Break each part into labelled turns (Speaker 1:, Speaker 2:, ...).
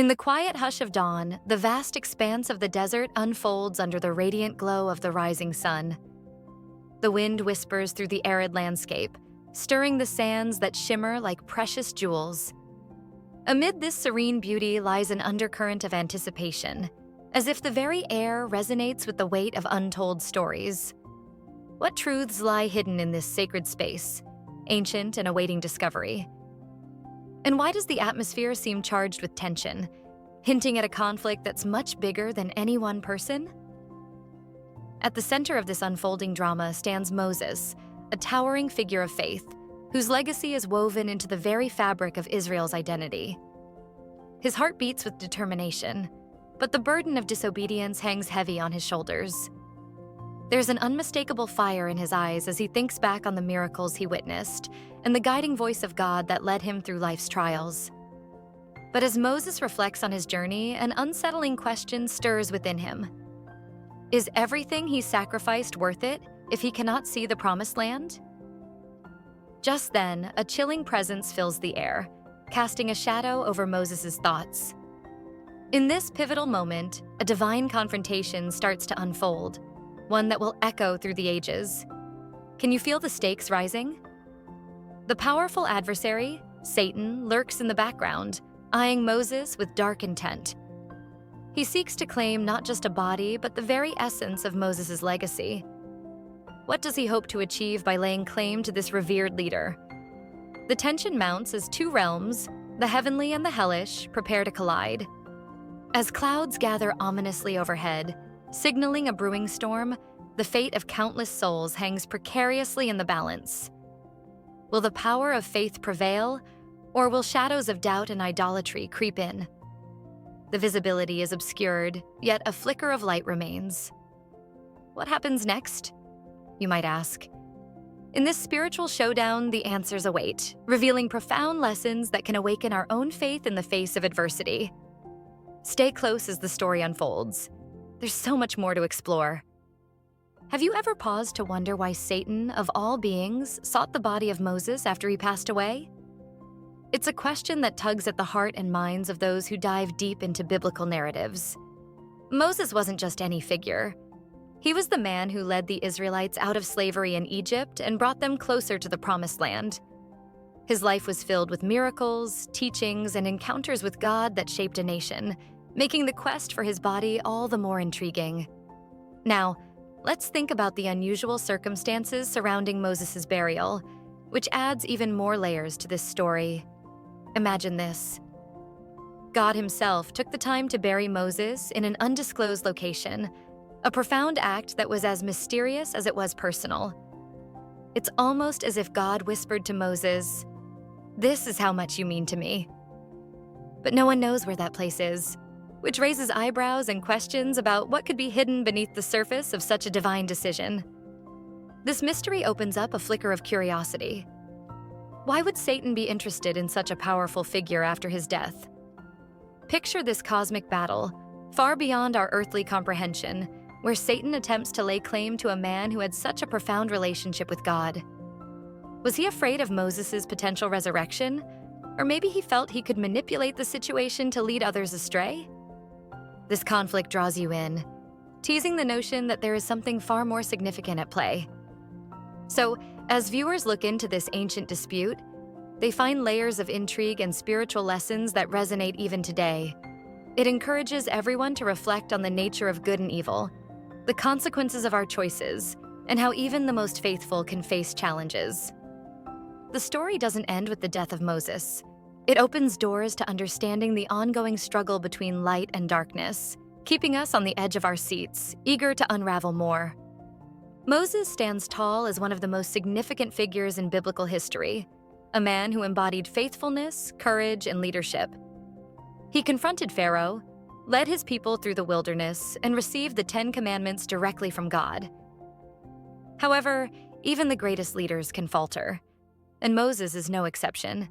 Speaker 1: In the quiet hush of dawn, the vast expanse of the desert unfolds under the radiant glow of the rising sun. The wind whispers through the arid landscape, stirring the sands that shimmer like precious jewels. Amid this serene beauty lies an undercurrent of anticipation, as if the very air resonates with the weight of untold stories. What truths lie hidden in this sacred space, ancient and awaiting discovery? And why does the atmosphere seem charged with tension, hinting at a conflict that's much bigger than any one person? At the center of this unfolding drama stands Moses, a towering figure of faith, whose legacy is woven into the very fabric of Israel's identity. His heart beats with determination, but the burden of disobedience hangs heavy on his shoulders. There's an unmistakable fire in his eyes as he thinks back on the miracles he witnessed and the guiding voice of God that led him through life's trials. But as Moses reflects on his journey, an unsettling question stirs within him. Is everything he sacrificed worth it if he cannot see the promised land? Just then, a chilling presence fills the air, casting a shadow over Moses' thoughts. In this pivotal moment, a divine confrontation starts to unfold, one that will echo through the ages. Can you feel the stakes rising? The powerful adversary, Satan, lurks in the background, eyeing Moses with dark intent. He seeks to claim not just a body, but the very essence of Moses' legacy. What does he hope to achieve by laying claim to this revered leader? The tension mounts as two realms, the heavenly and the hellish, prepare to collide. As clouds gather ominously overhead, signaling a brewing storm, the fate of countless souls hangs precariously in the balance. Will the power of faith prevail, or will shadows of doubt and idolatry creep in? The visibility is obscured, yet a flicker of light remains. What happens next? You might ask. In this spiritual showdown, the answers await, revealing profound lessons that can awaken our own faith in the face of adversity. Stay close as the story unfolds. There's so much more to explore. Have you ever paused to wonder why Satan, of all beings, sought the body of Moses after he passed away? It's a question that tugs at the heart and minds of those who dive deep into biblical narratives. Moses wasn't just any figure. He was the man who led the Israelites out of slavery in Egypt and brought them closer to the Promised Land. His life was filled with miracles, teachings, and encounters with God that shaped a nation, making the quest for his body all the more intriguing. Now, let's think about the unusual circumstances surrounding Moses' burial, which adds even more layers to this story. Imagine this. God himself took the time to bury Moses in an undisclosed location, a profound act that was as mysterious as it was personal. It's almost as if God whispered to Moses, "This is how much you mean to me." But no one knows where that place is, which raises eyebrows and questions about what could be hidden beneath the surface of such a divine decision. This mystery opens up a flicker of curiosity. Why would Satan be interested in such a powerful figure after his death? Picture this cosmic battle, far beyond our earthly comprehension, where Satan attempts to lay claim to a man who had such a profound relationship with God. Was he afraid of Moses' potential resurrection? Or maybe he felt he could manipulate the situation to lead others astray? This conflict draws you in, teasing the notion that there is something far more significant at play. So, as viewers look into this ancient dispute, they find layers of intrigue and spiritual lessons that resonate even today. It encourages everyone to reflect on the nature of good and evil, the consequences of our choices, and how even the most faithful can face challenges. The story doesn't end with the death of Moses. It opens doors to understanding the ongoing struggle between light and darkness, keeping us on the edge of our seats, eager to unravel more. Moses stands tall as one of the most significant figures in biblical history, a man who embodied faithfulness, courage, and leadership. He confronted Pharaoh, led his people through the wilderness, and received the 10 Commandments directly from God. However, even the greatest leaders can falter, and Moses is no exception.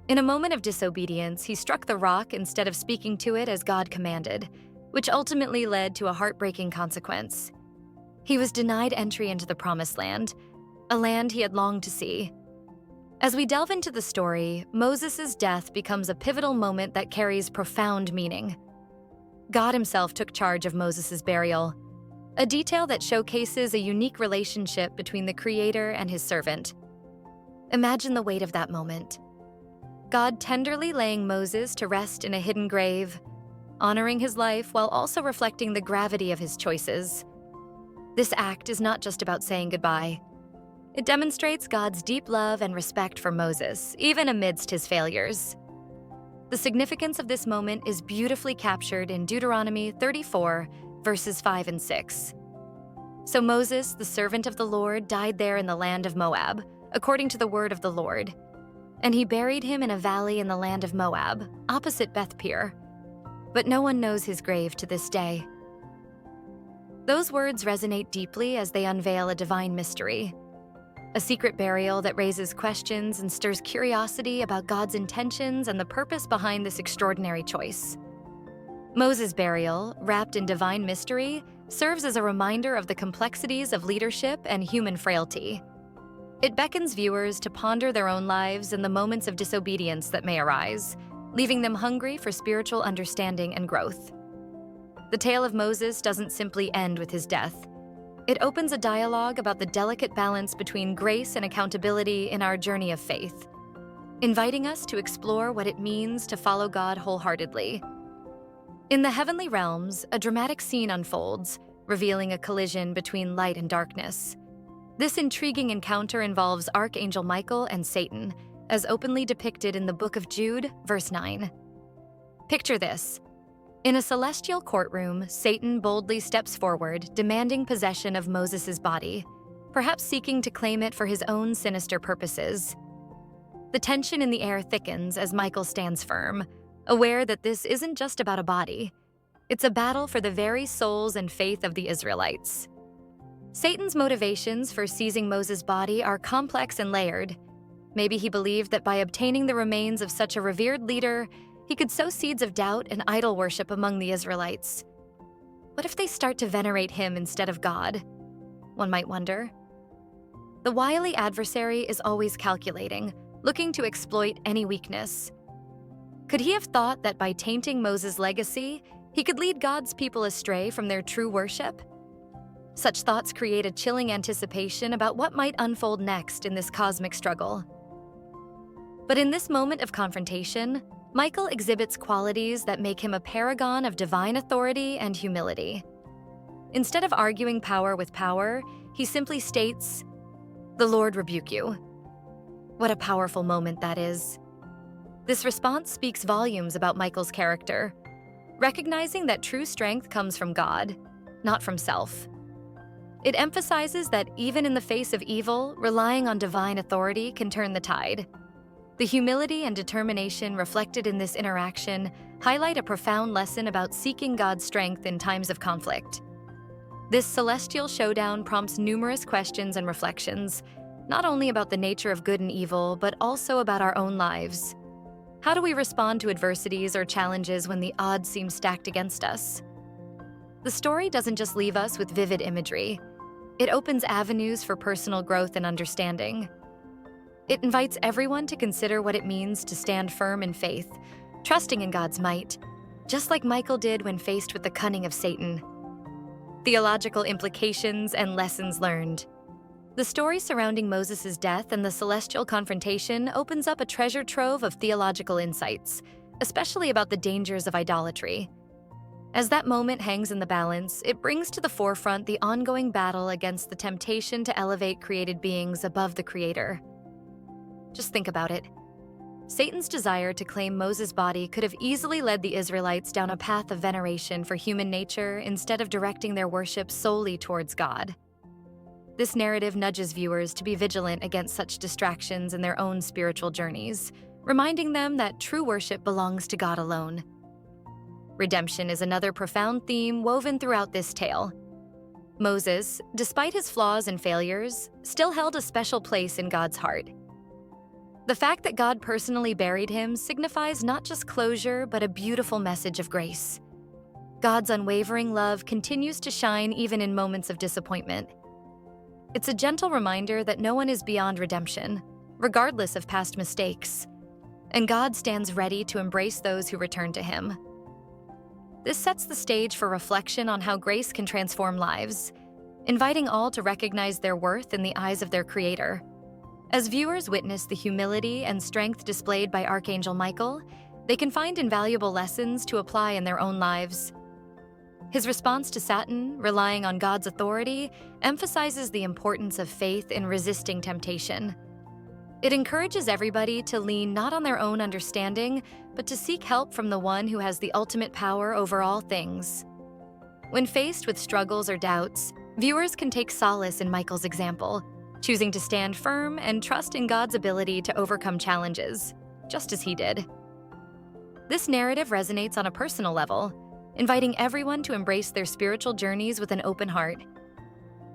Speaker 1: In a moment of disobedience, he struck the rock instead of speaking to it as God commanded, which ultimately led to a heartbreaking consequence. He was denied entry into the Promised Land, a land he had longed to see. As we delve into the story, Moses' death becomes a pivotal moment that carries profound meaning. God himself took charge of Moses' burial, a detail that showcases a unique relationship between the Creator and his servant. Imagine the weight of that moment. God tenderly laying Moses to rest in a hidden grave, honoring his life while also reflecting the gravity of his choices. This act is not just about saying goodbye. It demonstrates God's deep love and respect for Moses, even amidst his failures. The significance of this moment is beautifully captured in Deuteronomy 34, verses 5 and 6. So Moses, the servant of the Lord, died there in the land of Moab, according to the word of the Lord. And he buried him in a valley in the land of Moab, opposite Beth-peor. But no one knows his grave to this day. Those words resonate deeply as they unveil a divine mystery. A secret burial that raises questions and stirs curiosity about God's intentions and the purpose behind this extraordinary choice. Moses' burial, wrapped in divine mystery, serves as a reminder of the complexities of leadership and human frailty. It beckons viewers to ponder their own lives and the moments of disobedience that may arise, leaving them hungry for spiritual understanding and growth. The tale of Moses doesn't simply end with his death. It opens a dialogue about the delicate balance between grace and accountability in our journey of faith, inviting us to explore what it means to follow God wholeheartedly. In the heavenly realms, a dramatic scene unfolds, revealing a collision between light and darkness. This intriguing encounter involves Archangel Michael and Satan, as openly depicted in the book of Jude, verse 9. Picture this. In a celestial courtroom, Satan boldly steps forward, demanding possession of Moses' body, perhaps seeking to claim it for his own sinister purposes. The tension in the air thickens as Michael stands firm, aware that this isn't just about a body. It's a battle for the very souls and faith of the Israelites. Satan's motivations for seizing Moses' body are complex and layered. Maybe he believed that by obtaining the remains of such a revered leader, he could sow seeds of doubt and idol worship among the Israelites. What if they start to venerate him instead of God? One might wonder. The wily adversary is always calculating, looking to exploit any weakness. Could he have thought that by tainting Moses' legacy, he could lead God's people astray from their true worship? Such thoughts create a chilling anticipation about what might unfold next in this cosmic struggle. But in this moment of confrontation, Michael exhibits qualities that make him a paragon of divine authority and humility. Instead of arguing power with power, he simply states, "The Lord rebuke you." What a powerful moment that is. This response speaks volumes about Michael's character, recognizing that true strength comes from God, not from self. It emphasizes that even in the face of evil, relying on divine authority can turn the tide. The humility and determination reflected in this interaction highlight a profound lesson about seeking God's strength in times of conflict. This celestial showdown prompts numerous questions and reflections, not only about the nature of good and evil, but also about our own lives. How do we respond to adversities or challenges when the odds seem stacked against us? The story doesn't just leave us with vivid imagery. It opens avenues for personal growth and understanding. It invites everyone to consider what it means to stand firm in faith, trusting in God's might, just like Michael did when faced with the cunning of Satan. Theological implications and lessons learned. The story surrounding Moses' death and the celestial confrontation opens up a treasure trove of theological insights, especially about the dangers of idolatry. As that moment hangs in the balance, it brings to the forefront the ongoing battle against the temptation to elevate created beings above the Creator. Just think about it. Satan's desire to claim Moses' body could have easily led the Israelites down a path of veneration for human nature instead of directing their worship solely towards God. This narrative nudges viewers to be vigilant against such distractions in their own spiritual journeys, reminding them that true worship belongs to God alone. Redemption is another profound theme woven throughout this tale. Moses, despite his flaws and failures, still held a special place in God's heart. The fact that God personally buried him signifies not just closure, but a beautiful message of grace. God's unwavering love continues to shine even in moments of disappointment. It's a gentle reminder that no one is beyond redemption, regardless of past mistakes, and God stands ready to embrace those who return to Him. This sets the stage for reflection on how grace can transform lives, inviting all to recognize their worth in the eyes of their Creator. As viewers witness the humility and strength displayed by Archangel Michael, they can find invaluable lessons to apply in their own lives. His response to Satan, relying on God's authority, emphasizes the importance of faith in resisting temptation. It encourages everybody to lean not on their own understanding, but to seek help from the one who has the ultimate power over all things. When faced with struggles or doubts, viewers can take solace in Michael's example, choosing to stand firm and trust in God's ability to overcome challenges, just as he did. This narrative resonates on a personal level, inviting everyone to embrace their spiritual journeys with an open heart.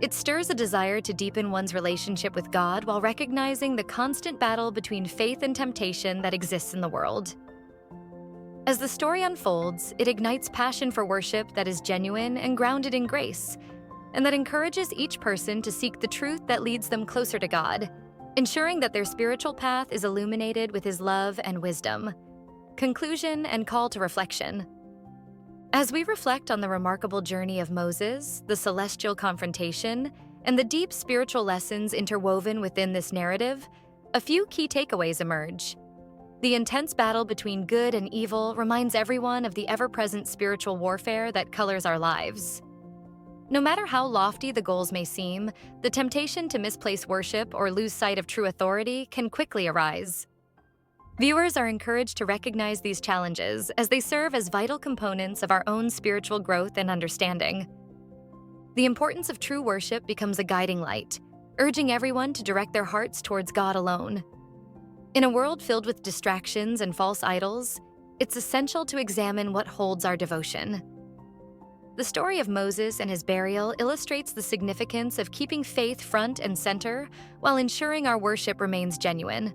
Speaker 1: It stirs a desire to deepen one's relationship with God while recognizing the constant battle between faith and temptation that exists in the world. As the story unfolds, it ignites passion for worship that is genuine and grounded in grace, and that encourages each person to seek the truth that leads them closer to God, ensuring that their spiritual path is illuminated with His love and wisdom. Conclusion and call to reflection. As we reflect on the remarkable journey of Moses, the celestial confrontation, and the deep spiritual lessons interwoven within this narrative, a few key takeaways emerge. The intense battle between good and evil reminds everyone of the ever-present spiritual warfare that colors our lives. No matter how lofty the goals may seem, the temptation to misplace worship or lose sight of true authority can quickly arise. Viewers are encouraged to recognize these challenges as they serve as vital components of our own spiritual growth and understanding. The importance of true worship becomes a guiding light, urging everyone to direct their hearts towards God alone. In a world filled with distractions and false idols, it's essential to examine what holds our devotion. The story of Moses and his burial illustrates the significance of keeping faith front and center while ensuring our worship remains genuine.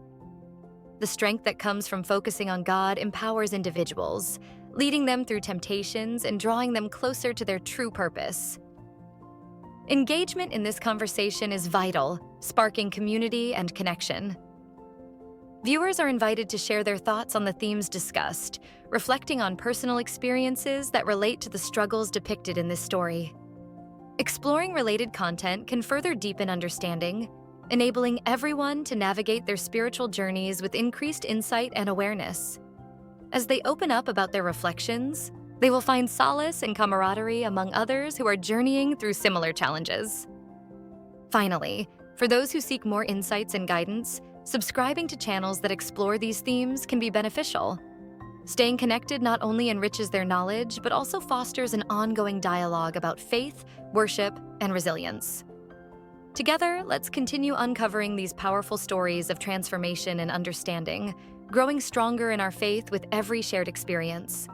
Speaker 1: The strength that comes from focusing on God empowers individuals, leading them through temptations and drawing them closer to their true purpose. Engagement in this conversation is vital, sparking community and connection. Viewers are invited to share their thoughts on the themes discussed, reflecting on personal experiences that relate to the struggles depicted in this story. Exploring related content can further deepen understanding, enabling everyone to navigate their spiritual journeys with increased insight and awareness. As they open up about their reflections, they will find solace and camaraderie among others who are journeying through similar challenges. Finally, for those who seek more insights and guidance, subscribing to channels that explore these themes can be beneficial. Staying connected not only enriches their knowledge, but also fosters an ongoing dialogue about faith, worship, and resilience. Together, let's continue uncovering these powerful stories of transformation and understanding, growing stronger in our faith with every shared experience.